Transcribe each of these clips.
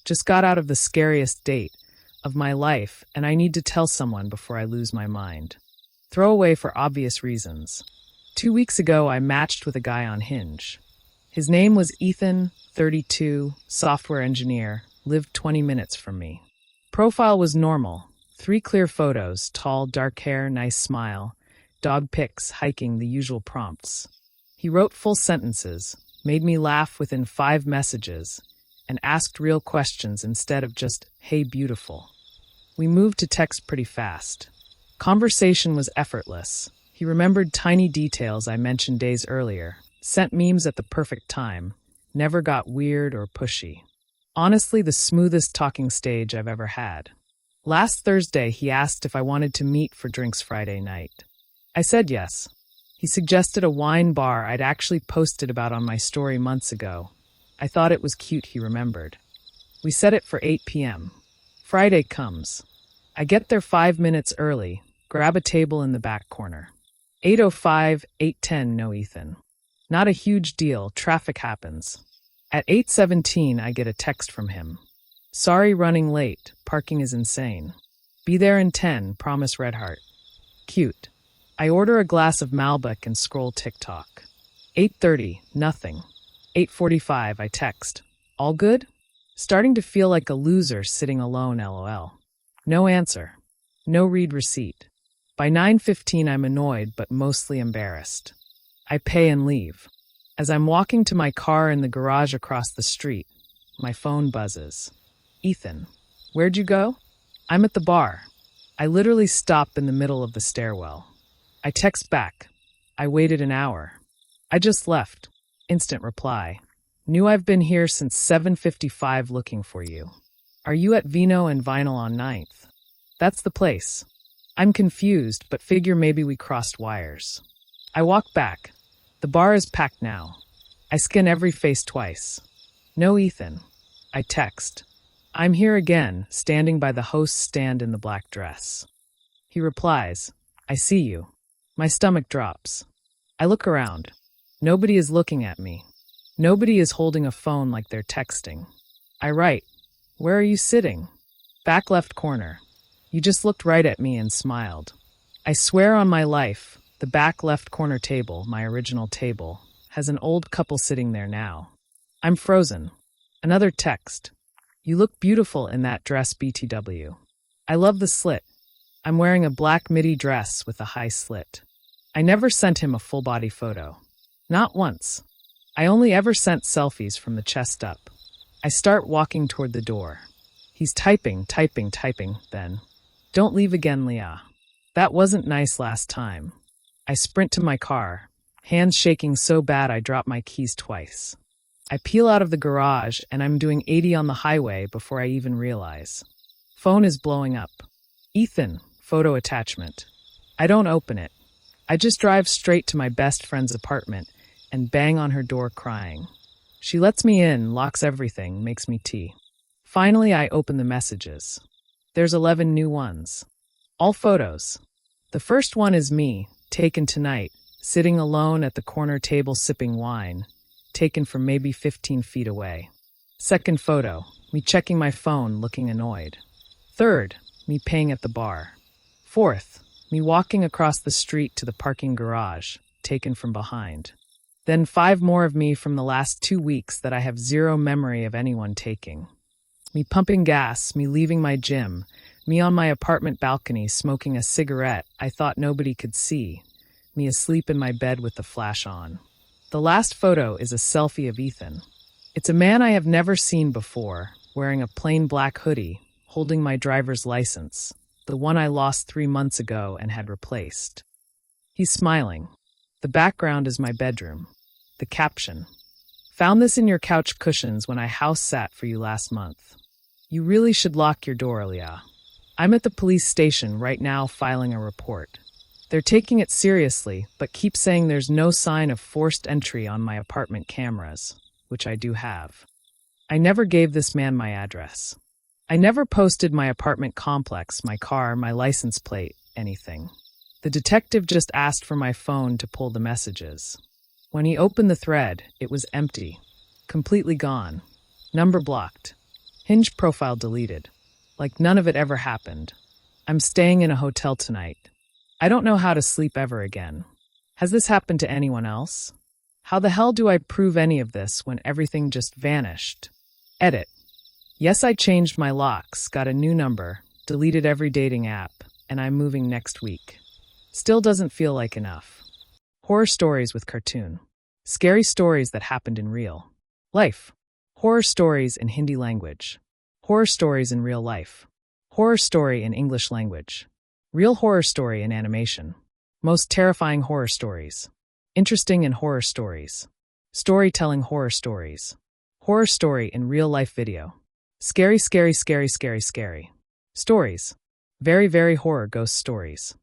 Just got out of the scariest date of my life, and I need to tell someone before I lose my mind. Throwaway for obvious reasons. 2 weeks ago, I matched with a guy on Hinge. His name was Ethan, 32, software engineer, lived 20 minutes from me. Profile was normal. 3 clear photos, tall, dark hair, nice smile, dog pics, hiking, the usual prompts. He wrote full sentences, made me laugh within 5 messages, and asked real questions instead of just, "Hey, beautiful." We moved to text pretty fast. Conversation was effortless. He remembered tiny details I mentioned days earlier, sent memes at the perfect time, never got weird or pushy. Honestly, the smoothest talking stage I've ever had. Last Thursday, he asked if I wanted to meet for drinks Friday night. I said yes. He suggested a wine bar I'd actually posted about on my story months ago. I thought it was cute he remembered. We set it for 8 p.m. Friday comes. I get there 5 minutes early, grab a table in the back corner. 8:05, 8:10, no Ethan. Not a huge deal, traffic happens. At 8:17, I get a text from him. "Sorry running late, parking is insane. Be there in 10, promise red heart." Cute. I order a glass of Malbec and scroll TikTok. 8:30, nothing. 8:45, I text. "All good?" Starting to feel like a loser sitting alone, lol. No answer. No read receipt. By 9:15, I'm annoyed but mostly embarrassed. I pay and leave. As I'm walking to my car in the garage across the street, my phone buzzes. "Ethan, where'd you go?" "I'm at the bar." I literally stop in the middle of the stairwell. I text back. "I waited an hour." "I just left." Instant reply. "Knew I've been here since 7:55 looking for you. Are you at Vino and Vinyl on 9th? That's the place." I'm confused, but figure maybe we crossed wires. I walk back. The bar is packed now. I scan every face twice. No Ethan. I text. "I'm here again, standing by the host's stand in the black dress." He replies, "I see you." My stomach drops. I look around. Nobody is looking at me. Nobody is holding a phone like they're texting. I write, "Where are you sitting?" "Back left corner." You just looked right at me and smiled. I swear on my life, the back left corner table, my original table, has an old couple sitting there now. I'm frozen. Another text. "You look beautiful in that dress, BTW. I love the slit." I'm wearing a black midi dress with a high slit. I never sent him a full-body photo. Not once. I only ever sent selfies from the chest up. I start walking toward the door. He's typing, then. "Don't leave again, Leah. That wasn't nice last time." I sprint to my car, hands shaking so bad I drop my keys twice. I peel out of the garage and I'm doing 80 on the highway before I even realize. Phone is blowing up. "Ethan," photo attachment. I don't open it. I just drive straight to my best friend's apartment and bang on her door crying. She lets me in, locks everything, makes me tea. Finally, I open the messages. There's 11 new ones. All photos. The first one is me, taken tonight, sitting alone at the corner table sipping wine, taken from maybe 15 feet away. Second photo, me checking my phone, looking annoyed. Third, me paying at the bar. Fourth, me walking across the street to the parking garage, taken from behind. Then 5 more of me from the last 2 weeks that I have zero memory of anyone taking. Me pumping gas, me leaving my gym, me on my apartment balcony smoking a cigarette I thought nobody could see, me asleep in my bed with the flash on. The last photo is a selfie of Ethan. It's a man I have never seen before, wearing a plain black hoodie, holding my driver's license, the one I lost 3 months ago and had replaced. He's smiling. The background is my bedroom. The caption, "Found this in your couch cushions when I house sat for you last month. You really should lock your door, Leah." I'm at the police station right now filing a report. They're taking it seriously, but keep saying there's no sign of forced entry on my apartment cameras, which I do have. I never gave this man my address. I never posted my apartment complex, my car, my license plate, anything. The detective just asked for my phone to pull the messages. When he opened the thread, it was empty, completely gone. Number blocked. Hinge profile deleted. Like none of it ever happened. I'm staying in a hotel tonight. I don't know how to sleep ever again. Has this happened to anyone else? How the hell do I prove any of this when everything just vanished? Edit. Yes, I changed my locks, got a new number, deleted every dating app, and I'm moving next week. Still doesn't feel like enough. Horror stories with cartoon. Scary stories that happened in real life. Horror stories in Hindi language. Horror stories in real life. Horror story in English language. Real horror story in animation. Most terrifying horror stories. Interesting in horror stories. Storytelling horror stories. Horror story in real life video. Scary, scary, scary, scary, scary. Stories. Very, very horror ghost stories.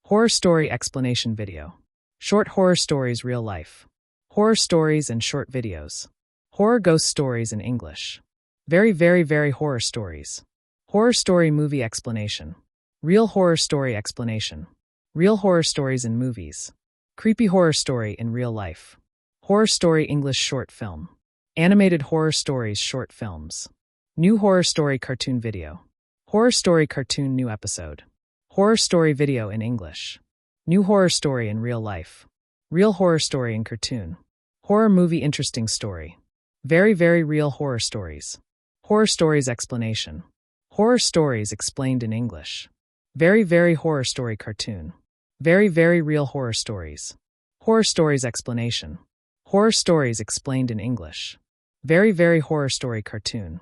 Horror story explanation video. Short horror stories real life. Horror stories and short videos. Horror ghost stories in English. Very, very, very horror stories. Horror story movie explanation. Real horror story explanation. Real horror stories in movies. Creepy horror story in real life. Horror story English short film. Animated horror stories short films. New horror story cartoon video. Horror story cartoon new episode. Horror story video in English. New horror story in real life. Real horror story in cartoon. Horror movie interesting story. Very, very real horror stories. Horror stories explanation. Horror stories explained in English. Very, very horror story cartoon. Very, very real horror stories. Horror stories explanation. Horror stories explained in English. Very, very horror story cartoon.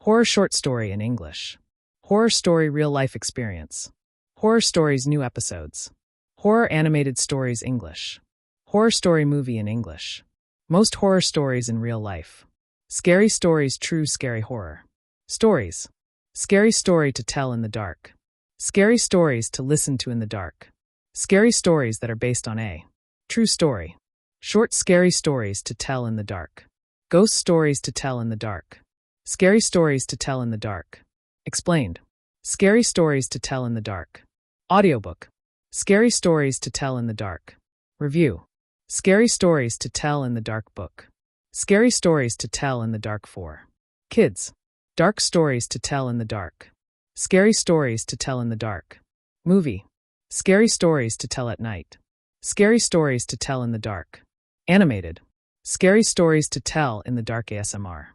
Horror short story in English. Horror story real life experience. Horror stories new episodes. Horror animated stories English. Horror story movie in English. Most horror stories in real life. Scary stories true scary horror. Stories. Scary story to tell in the dark. Scary stories to listen to in the dark. Scary stories that are based on a true story. Short scary stories to tell in the dark. Ghost stories to tell in the dark. Scary stories to tell in the dark. Explained. Scary stories to tell in the dark. Audiobook. Scary stories to tell in the dark. Review. Scary stories to tell in the dark book. Scary stories to tell in the dark for kids. Dark stories to tell in the dark. Scary stories to tell in the dark. Movie. Scary stories to tell at night. Scary stories to tell in the dark. Animated. Scary stories to tell in the dark ASMR.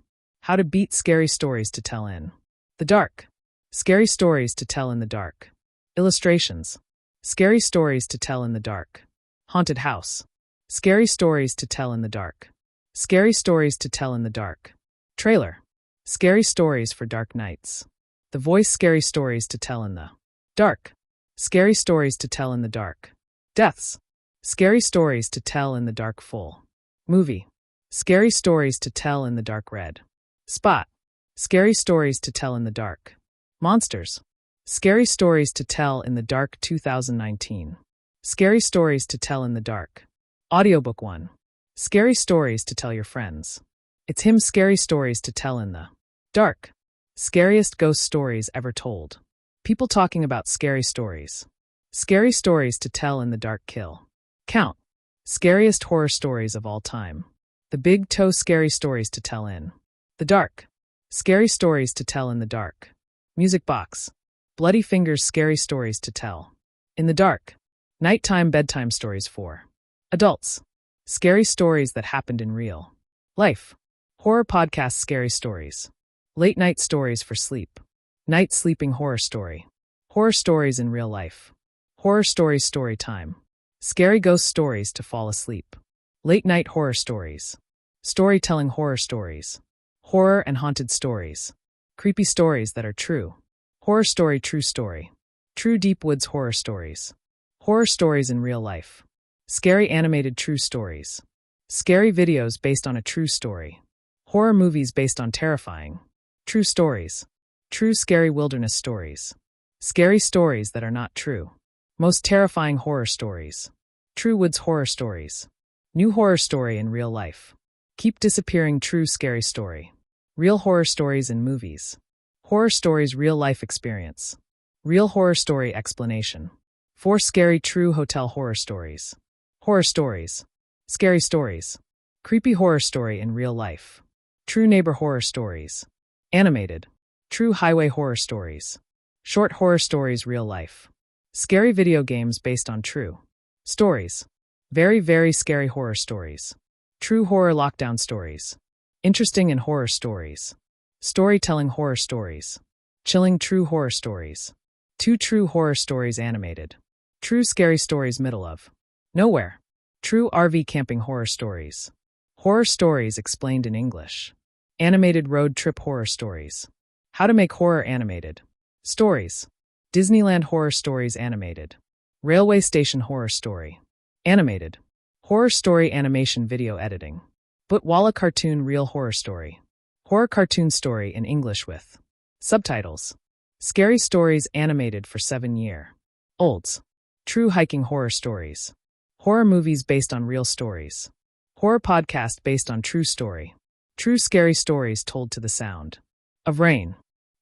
How to beat scary stories to tell in the dark. Scary stories to tell in the dark. Illustrations. Scary stories to tell in the dark. Haunted house. Scary stories to tell in the dark. Scary stories to tell in the dark. Trailer. Scary stories for dark nights. The voice scary stories to tell in the dark. Scary stories to tell in the dark. Deaths. Scary stories to tell in the dark full. Movie. Scary stories to tell in the dark red. Spot. Scary stories to tell in the dark. Monsters. Scary stories to tell in the dark 2019. Scary stories to tell in the dark. Audiobook 1. Scary stories to tell your friends. It's him scary stories to tell in the dark. Scariest ghost stories ever told. People talking about scary stories. Scary stories to tell in the dark kill. Count. Scariest horror stories of all time. The Big Toe scary stories to tell in the dark. Scary stories to tell in the dark. Music box. Bloody Fingers scary stories to tell in the dark. Nighttime bedtime stories for adults. Scary stories that happened in real life. Horror podcast scary stories. Late night stories for sleep. Night sleeping horror story. Horror stories in real life. Horror stories story time. Scary ghost stories to fall asleep. Late night horror stories. Storytelling horror stories. Horror and haunted stories. Creepy stories that are true. Horror story true story. True deep woods horror stories. Horror stories in real life. Scary animated true stories. Scary videos based on a true story. Horror movies based on terrifying true stories. True scary wilderness stories. Scary stories that are not true. Most terrifying horror stories. True woods horror stories. New horror story in real life. Keep disappearing true scary story. Real horror stories in movies. Horror stories real life experience. Real horror story explanation. 4 scary true hotel horror stories. Horror stories. Scary stories. Creepy horror story in real life. True neighbor horror stories. Animated. True highway horror stories. Short horror stories real life. Scary video games based on true stories. Very, very scary horror stories. True horror lockdown stories. Interesting and horror stories. Storytelling horror stories. Chilling true horror stories. 2 true horror stories animated. True scary stories middle of nowhere. True RV camping horror stories. Horror stories explained in English. Animated road trip horror stories. How to make horror animated. Stories. Disneyland horror stories animated. Railway station horror story. Animated. Horror story animation video editing. Butwala cartoon real horror story. Horror cartoon story in English with subtitles. Scary stories animated for 7-year-olds. True hiking horror stories. Horror movies based on real stories. Horror podcast based on true story. True scary stories told to the sound of rain.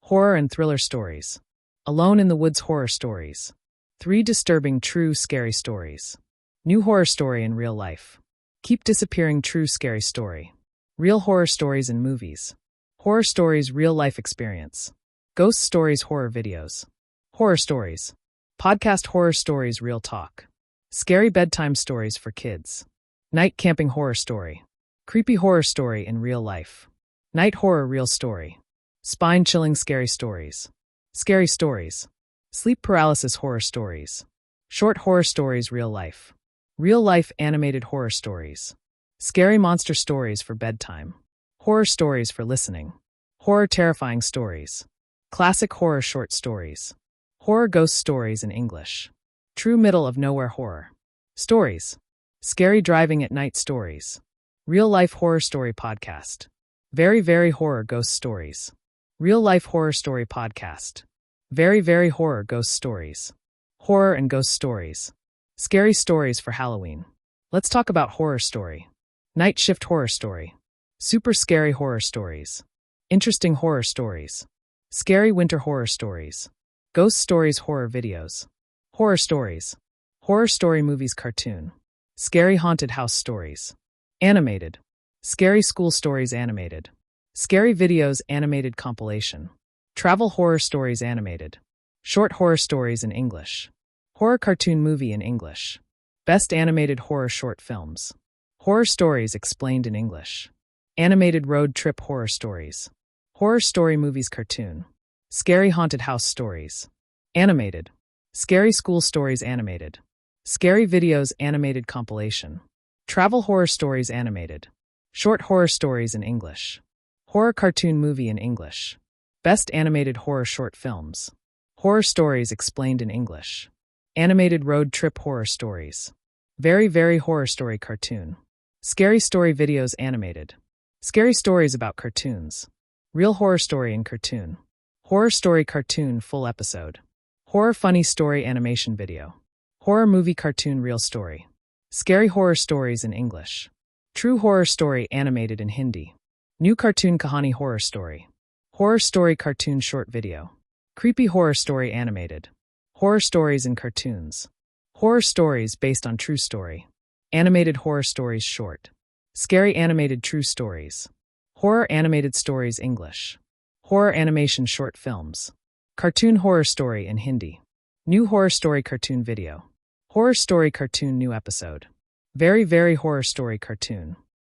Horror and thriller stories. Alone in the Woods horror stories. 3 disturbing true scary stories. New horror story in real life. Keep disappearing true scary story. Real horror stories in movies. Horror stories real life experience. Ghost stories horror videos. Horror stories. Podcast horror stories real talk. Scary bedtime stories for kids. Night camping horror story. Creepy horror story in real life. Night horror real story. Spine chilling scary stories. Scary stories. Sleep paralysis horror stories. Short horror stories real life. Real life animated horror stories. Scary monster stories for bedtime. Horror stories for listening. Horror terrifying stories. Classic horror short stories. Horror ghost stories in English. True middle of nowhere horror stories. Scary driving at night stories. Real life horror story podcast. Very, very horror ghost stories. Real life horror story podcast. Very, very horror ghost stories. Horror and ghost stories. Scary stories for Halloween. Let's talk about horror story. Night shift horror story. Super scary horror stories. Interesting horror stories. Scary winter horror stories. Ghost stories horror videos. Horror stories. Horror story movies cartoon. Scary haunted house stories. Animated. Scary school stories animated. Scary videos animated compilation. Travel horror stories animated. Short horror stories in English. Horror cartoon movie in English. Best animated horror short films. Horror stories explained in English. Animated road trip horror stories. Horror story movies cartoon. Scary haunted house stories. Animated. Scary school stories animated. Scary videos animated compilation. Travel horror stories animated. Short horror stories in English. Horror cartoon movie in English. Best animated horror short films. Horror stories explained in English. Animated road trip horror stories. Very, very horror story cartoon. Scary story videos animated. Scary stories about cartoons. Real horror story in cartoon. Horror story cartoon full episode. Horror funny story animation video. Horror movie cartoon real story. Scary horror stories in English. True horror story animated in Hindi. New cartoon kahani horror story. Horror story cartoon short video. Creepy horror story animated. Horror stories in cartoons. Horror stories based on true story. Animated horror stories short. Scary animated true stories. Horror animated stories English. Horror animation short films. Cartoon horror story in Hindi. New horror story cartoon video. Horror story cartoon new episode. Very, very horror story cartoon.